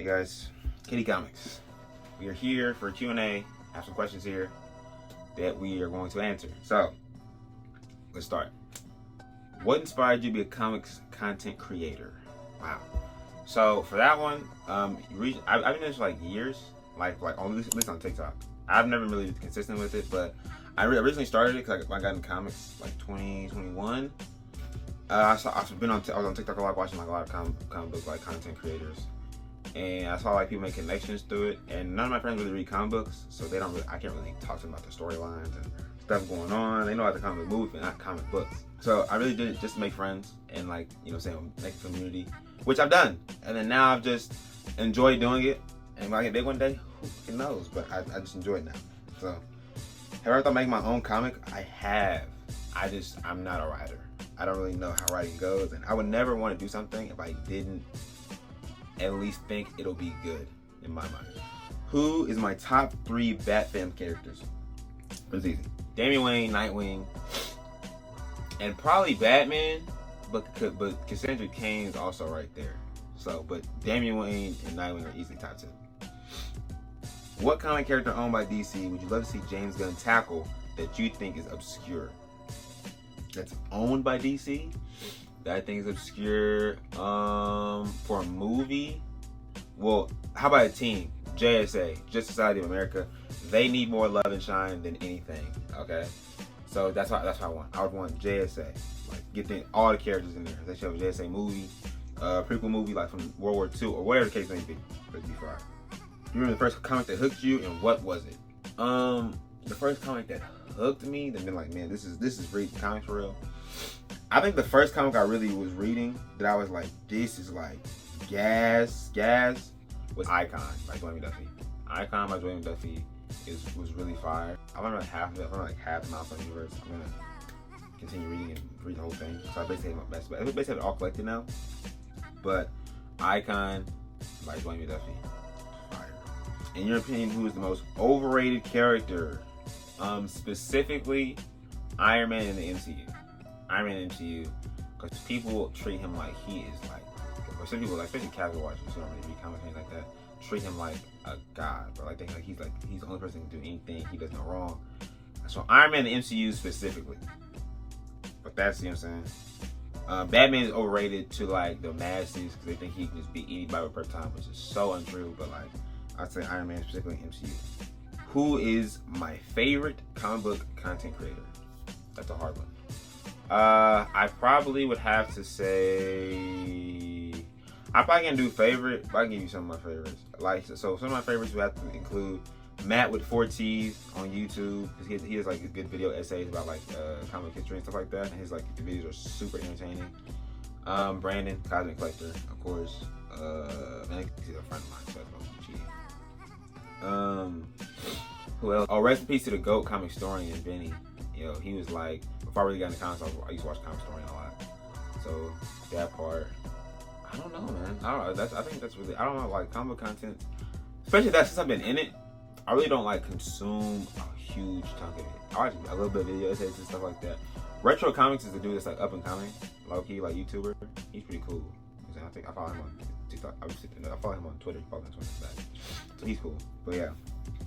Hey guys, KDComics. We are here for a Q&A. I have some questions here that we are going to answer. So, let's start. What inspired you to be a comics content creator? Wow. So for that one, I've been doing this for like years, like on at least on TikTok. I've never really been consistent with it, but I originally started it because I got in comics like 2021. I was on TikTok a lot, watching like a lot of comic book like content creators, and I saw like people make connections through it. And none of my friends really read comic books, so they don't really. I can't really talk to them about the storylines and stuff going on. They know about the comic movie, but not comic books. So I really did it just to make friends and like make a community, which I've done. And then now I've just enjoyed doing it. And when I get big one day, who knows? But I just enjoy it now. So have I ever thought of making my own comic? I have. I'm not a writer. I don't really know how writing goes, and I would never want to do something if I didn't at least think it'll be good in my mind. Who is my top 3 Batman characters? It's easy. Damian Wayne, Nightwing, and probably Batman, but Cassandra Cain's also right there. So, but Damian Wayne and Nightwing are easily top 2. What comic character owned by DC would you love to see James Gunn tackle that you think is obscure? That's owned by DC that I think is obscure for a movie. Well, how about a team? JSA, Justice Society of America. They need more love and shine than anything. Okay, so that's what I want. I would want JSA, like get all the characters in there. They should have a JSA movie, prequel movie like from World War II or whatever the case may be. It'd be fire. You remember the first comic that hooked you, and what was it? The first comic that hooked me, then been like, man, this is reading comics for real. I think the first comic I really was reading that I was like, this is like gas was Icon by Dwayne Duffy. Icon by Dwayne Duffy was really fire. I learned like half of it. I learned like half the Milestone universe. I'm gonna continue reading and read the whole thing. So I basically have my best. I basically have it all collected now. But Icon by Dwayne Duffy, fire. In your opinion, who is the most overrated character? Specifically, Iron Man in the MCU. Iron Man in the MCU, because people treat him like he is like, or some people, like especially casual watchers who don't really read comics or anything like that, treat him like a god, but like they think he's the only person who can do anything. He does no wrong. So Iron Man in the MCU specifically. But that's, you know what I'm saying. Batman is overrated to like the masses because they think he can just beat anybody per time, which is so untrue. But like I'd say Iron Man specifically in MCU. Who is my favorite comic book content creator? That's a hard one. I probably would have to say, I probably can do favorite, but I can give you some of my favorites. Like, so some of my favorites would have to include Matt with 4 T's on YouTube, because he has like good video essays about like comic history and stuff like that, and his like videos are super entertaining. Brandon, Cosmic Collector, of course. Man, he's a friend of mine, so that's mostly cheating. Who else? Oh, rest in peace to the GOAT comic historian, Benny. You know, he was like, before I really got into comics, I used to watch comic historian a lot. So that part, I don't know, man. I don't know. I think that's really, I don't know, like comic content, especially that since I've been in it, I really don't like consume a huge chunk of it. I watch a little bit of video essays and stuff like that. Retro Comics is the dude that's like up and coming, low key, like YouTuber. He's pretty cool. I think I follow him on TikTok. I follow him on Twitter. He follows me on Twitter. So he's cool. But yeah.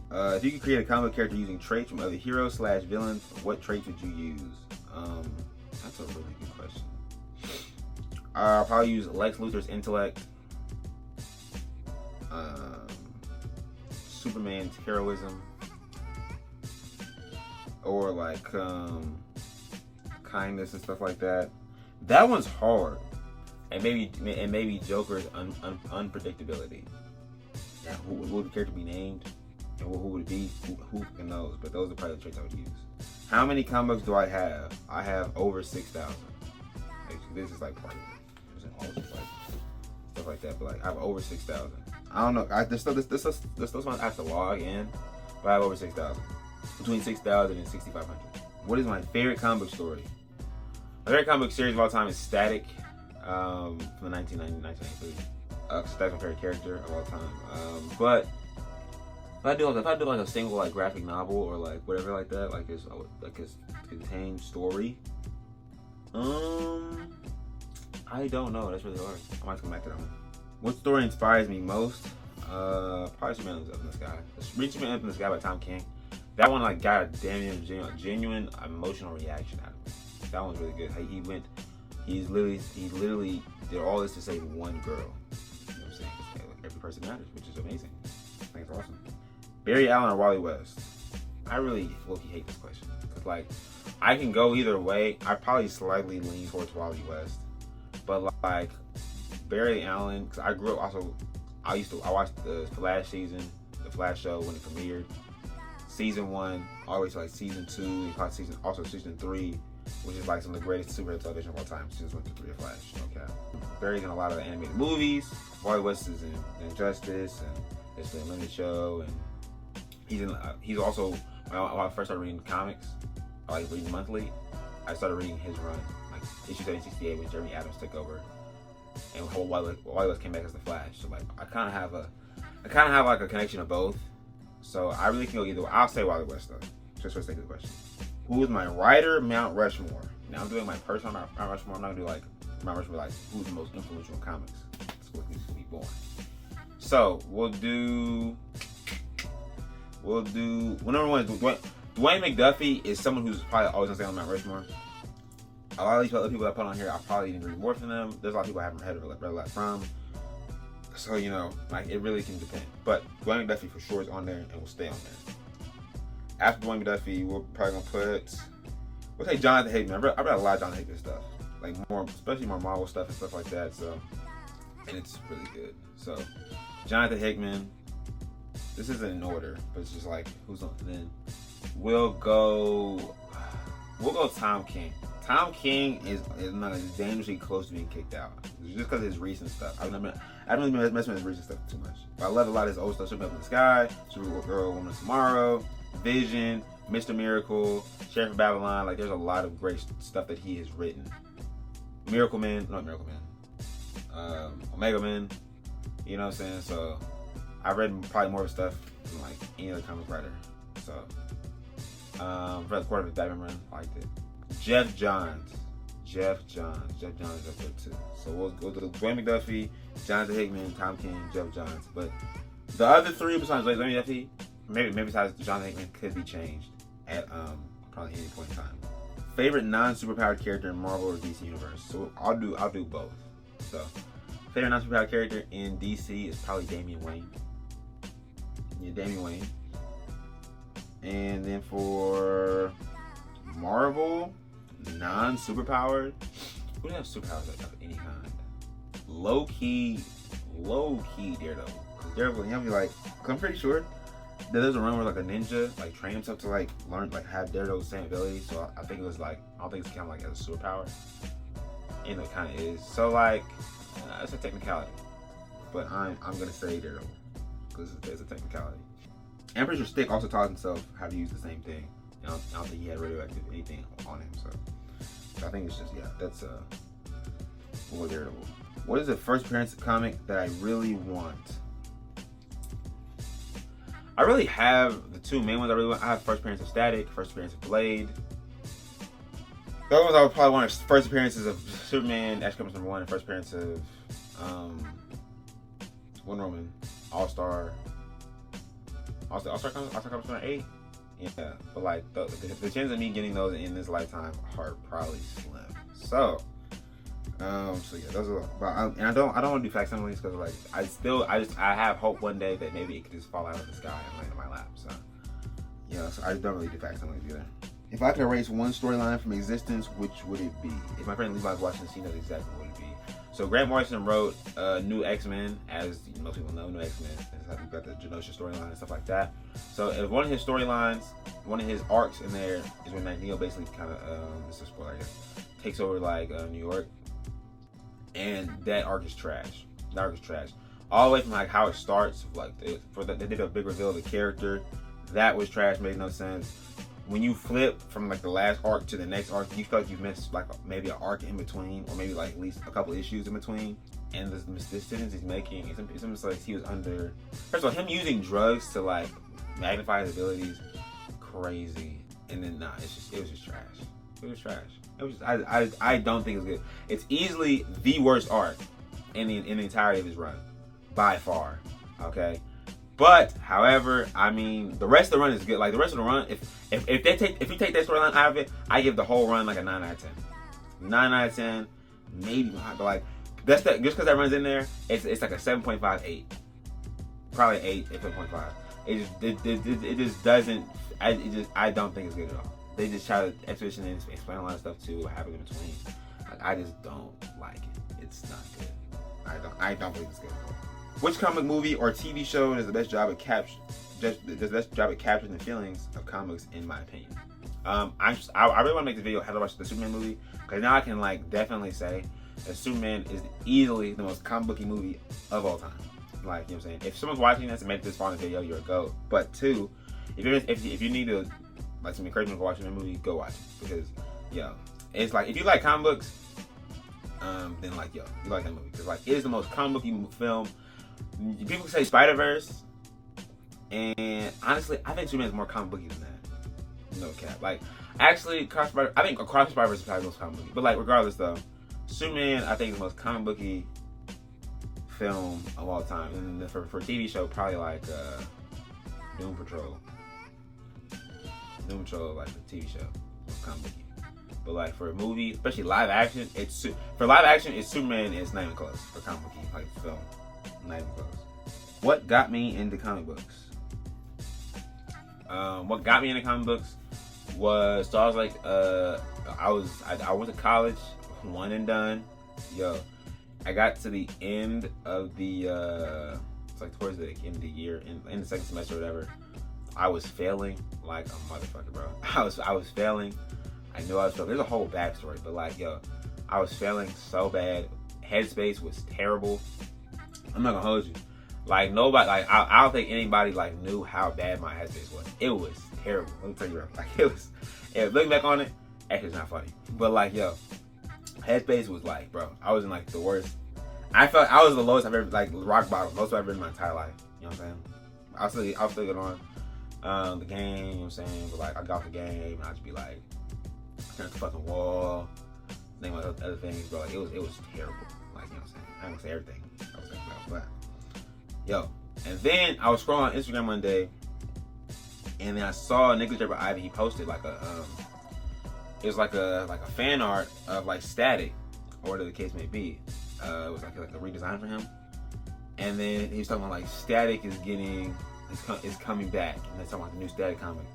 If you could create a comic character using traits from other heroes / villains, what traits would you use? That's a really good question. I'll probably use Lex Luthor's intellect, Superman's heroism, or like kindness and stuff like that. That one's hard. And maybe Joker's unpredictability. Yeah, who would the character be named? And who would it be? Who knows? But those are probably the traits I would use. How many comic books do I have? I have over 6,000. This is like part of it. There's like stuff like that. But like I have over 6,000. I don't know. This one I have to log in, but I have over 6,000. Between 6,000 and 6,500. What is my favorite comic book story? My favorite comic book series of all time is Static. From the 1993. That's my favorite character of all time. But if I do like a single like graphic novel or like whatever like that, like it's contained story. I don't know. That's really hard. I might come back to that one. What story inspires me most? Probably Superman Lives Up in the Sky. Read Superman Up in the Sky by Tom King. That one like got a genuine emotional reaction out of me. That one's really good. He literally did all this to save one girl. You know what I'm saying? Every person matters, which is amazing. I think it's awesome. Barry Allen or Wally West? I really low-key hate this question. Because like, I can go either way. I probably slightly lean towards Wally West. But like, Barry Allen, because I grew up also, I watched the Flash season, the Flash show when it premiered. Season 1, all the way to like season 2, also season 3, which is like some of the greatest superhero television of all time. Seasons 1 through 3 of Flash. Okay. Barry's in a lot of the animated movies. Wally West is in Injustice and it's the Limited Show, and he's also when I first started reading comics, I like reading monthly. I started reading his run, like issue 768 when Jeremy Adams took over, and Wally West came back as the Flash. So like I kind of have like a connection of both. So I really can go either way. I'll say Wally West though, just for the sake of the question. Who is my writer Mount Rushmore? Now I'm doing my personal Mount Rushmore. I'm not gonna do like Mount Rushmore like who's the most influential in comics. That's what needs to be born. So we'll do number one is Dwayne McDuffie is someone who's probably always gonna stay on Mount Rushmore. A lot of these other people I put on here, I probably didn't read more from them. There's a lot of people I haven't read a lot from. So, you know, like it really can depend. But Dwayne McDuffie for sure is on there and will stay on there. After Dwayne McDuffie, we're probably gonna we'll take Jonathan Hickman. I read a lot of Jonathan Hickman stuff. Like especially more Marvel stuff and stuff like that. So, and it's really good. So, Jonathan Hickman. This isn't in order, but it's just like who's on then. We'll go Tom King. Tom King is dangerously close to being kicked out. Just because of his recent stuff. I haven't really been messing with his recent stuff too much. But I love a lot of his old stuff. Superman Up in the Sky, Supergirl, Woman of Tomorrow, Vision, Mr. Miracle, Sheriff of Babylon. Like there's a lot of great stuff that he has written. Omega Man. You know what I'm saying? So I read probably more of his stuff than like any other comic writer. So read the Court of the Diamond Run. I liked it. Jeff Johns is up there too. So we'll go to Dwayne McDuffie, Jonathan Hickman, Tom King, Jeff Johns. But the other three besides Dwayne McDuffie, maybe besides Jonathan Hickman, could be changed at probably any point in time. Favorite non-superpowered character in Marvel or DC universe? So I'll do both. So favorite non-superpowered character in DC is probably Damian Wayne. Yeah, Damian Wayne. And then for Marvel, non-superpowered, who doesn't have superpowers of any kind? Low key Daredevil. Cause Daredevil, you know, be like, cause I'm pretty sure that there's a run where like a ninja like train himself to like learn like have Daredevil's same ability. So I think it was like I don't think it's kind of like as a superpower, and it kind of is. So like it's a technicality, but I'm gonna say Daredevil because it's a technicality. Emperor Stick also taught himself how to use the same thing. I don't think he had radioactive anything on him, so I think it's just that's for Daredevil. What is the first appearance comic that I really want? I really have the two main ones I really want. I have first appearance of Static, first appearance of Blade. The other ones I would probably want are first appearances of Superman, Ash Comics #1, and first appearance of Wonder Woman, All-Star Comics #8. Yeah, but like the chance of me getting those in this lifetime are probably slim. So yeah, those are. But I don't want to do facsimiles because like I have hope one day that maybe it could just fall out of the sky and land in my lap. So yeah, so I don't really do facsimiles either. If I could erase one storyline from existence, which would it be? If my friend Levi's watching this, he knows exactly what it'd be. So Grant Morrison wrote New X-Men, as most people know, New X-Men. We've got the Genosha storyline and stuff like that. So if one of his storylines, one of his arcs in there is when Magneto basically kind of, this is a spoiler I guess, takes over like New York, and that arc is trash. That arc is trash. All the way from like how it starts, like they did a big reveal of the character. That was trash, made no sense. When you flip from like the last arc to the next arc, you feel like you've missed like maybe an arc in between, or maybe like at least a couple issues in between. And the decisions he's making, it's almost like he was under. First of all, him using drugs to like magnify his abilities, crazy. And then it was just trash. It was trash. It was just, I don't think it's good. It's easily the worst arc in the entirety of his run, by far. Okay. But however, I mean, the rest of the run is good. Like the rest of the run, if you take that storyline out of it, I give the whole run like a 9 out of 10. 9 out of 10, maybe. But like just because that runs in there, it's like a 7.5, 8, probably 8, 8.5. It just doesn't. I don't think it's good at all. They just try to exposition and explain a lot of stuff too, what happened in between. Like I just don't like it. It's not good. I don't believe it's good at all. Which comic movie or TV show does the best job at capturing the feelings of comics, in my opinion? I really want to make this video after I watch the Superman movie, because now I can like definitely say that Superman is easily the most comic booky movie of all time. Like, you know what I'm saying? If someone's watching this and make this far in the video, you're a GOAT. But two, if you need to like some encouragement for watching the movie, go watch it, because it's like if you like comic books, then like you like that movie, because like it is the most comic booky film. People say Spider-Verse, and honestly, I think Superman is more comic booky than that. No cap. Like, actually, I think Across Spider-Verse is probably the most comic booky. But like, regardless though, Superman I think is the most comic booky film of all time. And then for TV show, probably like Doom Patrol. Doom Patrol, like the TV show, comic booky. But like for a movie, especially live action, it's Superman is not even close for comic booky like film. Not even close. What got me into comic books? What got me into comic books was, so I was like, I went to college, one and done. I got to the end of the, it's like towards the end of the year, in the second semester or whatever. I was failing like a motherfucker, bro. I was failing. I knew I was failing. There's a whole backstory, but like, I was failing so bad. Headspace was terrible. I'm not gonna hold you. Like nobody, like I don't think anybody like knew how bad my headspace was. It was terrible. Let me tell you, like it was. Looking back on it, actually it's not funny. But like, headspace was like, bro, I was in like the worst. I felt I was the lowest I've ever, like rock bottom, most I've ever been in my entire life. You know what I'm saying? I'll still get on the game. You know what I'm saying? But like I got off the game and I'd just be like, turn the fucking wall. Think about other things, bro. Like it was terrible. Like, you know what I'm saying? I'm gonna say everything I was thinking about, but and then I was scrolling on Instagram one day, and then I saw Nicholas Draper Ivy. He posted like it was like a fan art of like Static, or whatever the case may be. It was like a redesign for him, and then he was talking about like Static is coming back, and they're talking about the new Static comic.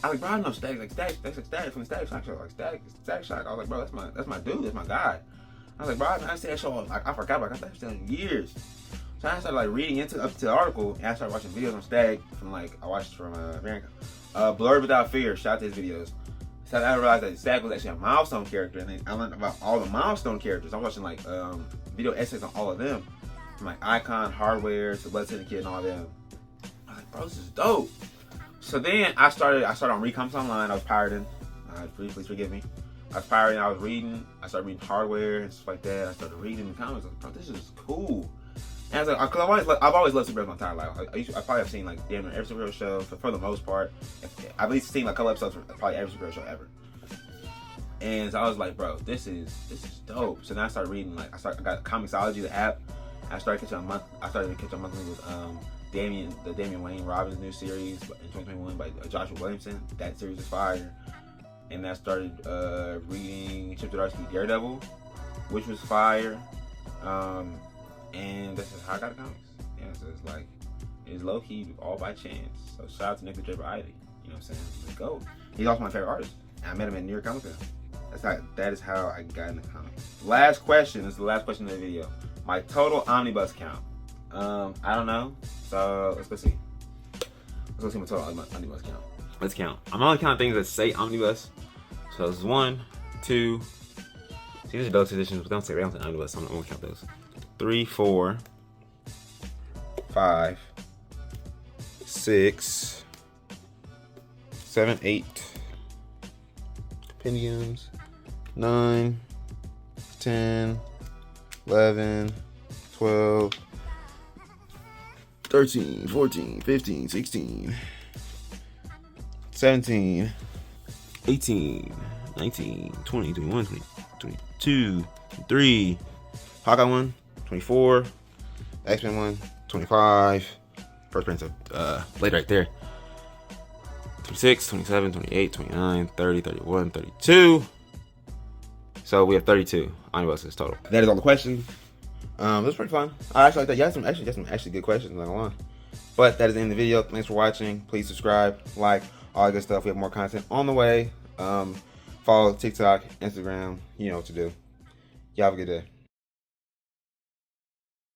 I was like, bro, I know Static, like Static from the Static Shock show, like Static Shock. I was like, bro, that's my dude, that's my guy. I was like, bro, I see that show, like, I forgot about it. I thought it was in years. So I started like reading up to the article, and I started watching videos on Stag from like, I watched from America. Blurred Without Fear, shout out to his videos. So I realized that Stag was actually a milestone character, and then I learned about all the milestone characters. I was watching like video essays on all of them, from like Icon, Hardware, to Blood Syndicate, and all of them. I was like, bro, this is dope. So then I started on Recoms Online. I was pirating. Please forgive me. I was pirating, I was reading, I started reading Hardware and stuff like that. I started reading the comics. I was like, bro, this is cool. And I was like, cause I've always loved superheroes my entire life. I probably have seen like damn near every superhero show for the most part. I've at least seen like a couple episodes of probably every superhero show ever. And so I was like, bro, this is dope. So then I started reading, like I got Comixology, the app. I started catching monthly with the Damian Wayne Robbins new series in 2021 by Joshua Williamson. That series is fire. And I started reading Chip Zdarsky Daredevil, which was fire. And that's just how I got comics. Yeah, so it's like, it's low key all by chance. So shout out to Nicholas Draper Ivy. You know what I'm saying? Let's go. He's also my favorite artist. And I met him at New York Comic Con. That is how I got into comics. Last question. This is the last question of the video. My total omnibus count. I don't know. So let's go see. Let's go see my total omnibus count. Let's count. I'm only counting things that say omnibus. So this is 1, 2. See, these are those editions, but they don't say omnibus. So I'm not gonna count those. 3, 4, 5, 6, 7, 8. Compendiums. 9, 10, 11, 12, 13, 14, 15, 16, 17, 18, 19, 20, 21, 22, 23, Hawkeye 1, 24, X-Men 1, 25, First prints of later right there. 26, 27, 28, 29, 30, 31, 32. So we have 32 omnibuses total. That is all the questions. That's pretty fun. I actually like that. You had some actually good questions, not gonna lie. But that is the end of the video. Thanks for watching. Please subscribe, like, all that good stuff. We have more content on the way. Follow TikTok, Instagram. You know what to do. Y'all have a good day.